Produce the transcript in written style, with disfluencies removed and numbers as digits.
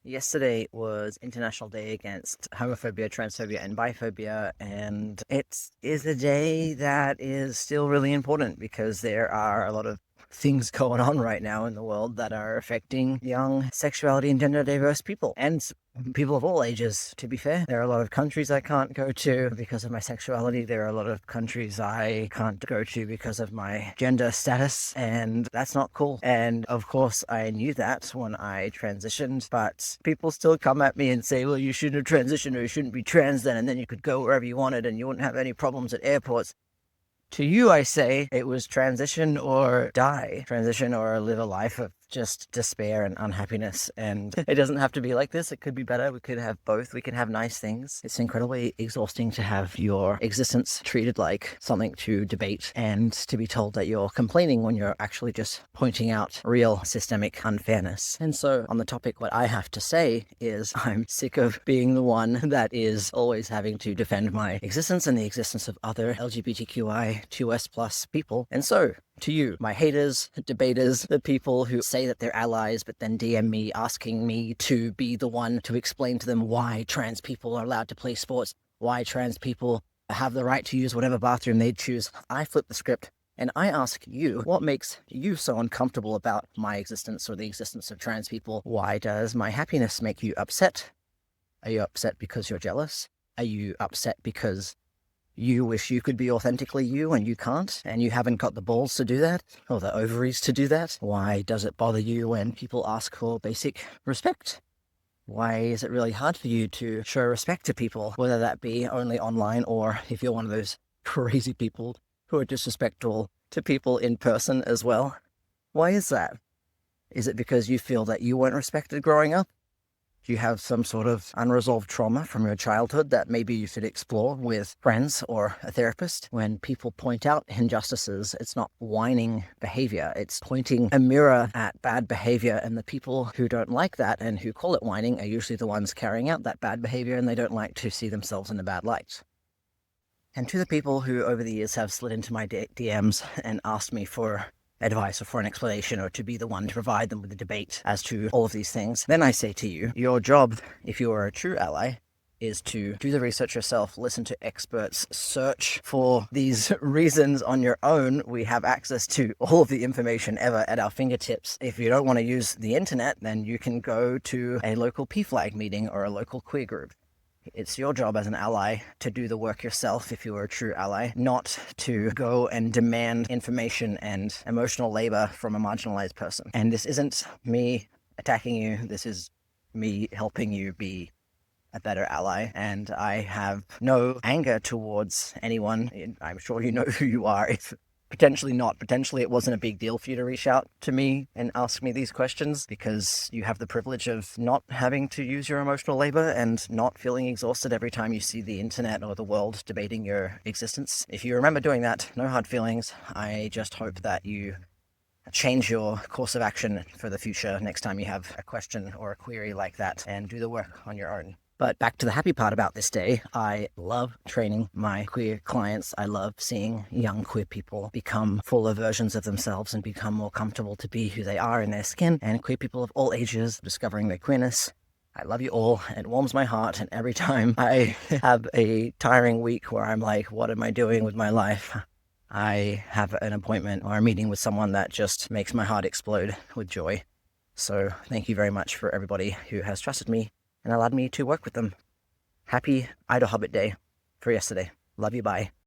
Yesterday was International Day Against Homophobia, Transphobia, and Biphobia, and it is a day that is still really important because there are a lot of things going on right now in the world that are affecting young sexuality and gender diverse people and people of all ages. To be fair, there are a lot of countries I can't go to because of my sexuality. There are a lot of countries I can't go to because of my gender status, and that's not cool. And of course, I knew that when I transitioned, but people still come at me and say, well, you shouldn't have transitioned, or you shouldn't be trans then, and then you could go wherever you wanted and you wouldn't have any problems at airports. To you, I say it was transition or die, transition or live a life of just despair and unhappiness. And it doesn't have to be like this. It could be better. We could have both. We can have nice things. It's incredibly exhausting to have your existence treated like something to debate and to be told that you're complaining when you're actually just pointing out real systemic unfairness. And so on the topic, what I have to say is I'm sick of being the one that is always having to defend my existence and the existence of other LGBTQI2S plus people. And so to you, my haters, debaters, the people who say that they're allies but then DM me asking me to be the one to explain to them why trans people are allowed to play sports, why trans people have the right to use whatever bathroom they choose, I flip the script and I ask you, what makes you so uncomfortable about my existence or the existence of trans people? Why does my happiness make you upset? Are you upset because you're jealous? Are you upset because you wish you could be authentically you and you can't, and you haven't got the balls to do that, or the ovaries to do that? Why does it bother you when people ask for basic respect? Why is it really hard for you to show respect to people, whether that be only online or if you're one of those crazy people who are disrespectful to people in person as well? Why is that? Is it because you feel that you weren't respected growing up? Do you have some sort of unresolved trauma from your childhood that maybe you should explore with friends or a therapist? When people point out injustices, it's not whining behavior, it's pointing a mirror at bad behavior, and the people who don't like that and who call it whining are usually the ones carrying out that bad behavior, and they don't like to see themselves in a bad light. And to the people who over the years have slid into my DMs and asked me for advice or for an explanation, or to be the one to provide them with a debate as to all of these things, then I say to you, your job, if you are a true ally, is to do the research yourself, listen to experts, search for these reasons on your own. We have access to all of the information ever at our fingertips. If you don't want to use the internet, then you can go to a local PFLAG meeting or a local queer group. It's your job as an ally to do the work yourself if you are a true ally, not to go and demand information and emotional labor from a marginalized person. And this isn't me attacking you. This is me helping you be a better ally. And I have no anger towards anyone. I'm sure you know who you are. If potentially not. Potentially it wasn't a big deal for you to reach out to me and ask me these questions because you have the privilege of not having to use your emotional labor and not feeling exhausted every time you see the internet or the world debating your existence. If you remember doing that, no hard feelings. I just hope that you change your course of action for the future next time you have a question or a query like that and do the work on your own. But back to the happy part about this day, I love training my queer clients. I love seeing young queer people become fuller versions of themselves and become more comfortable to be who they are in their skin, and queer people of all ages discovering their queerness. I love you all. It warms my heart, and every time I have a tiring week where I'm like, what am I doing with my life? I have an appointment or a meeting with someone that just makes my heart explode with joy. So thank you very much for everybody who has trusted me and allowed me to work with them. Happy IDAHOBIT Day for yesterday. Love you, bye.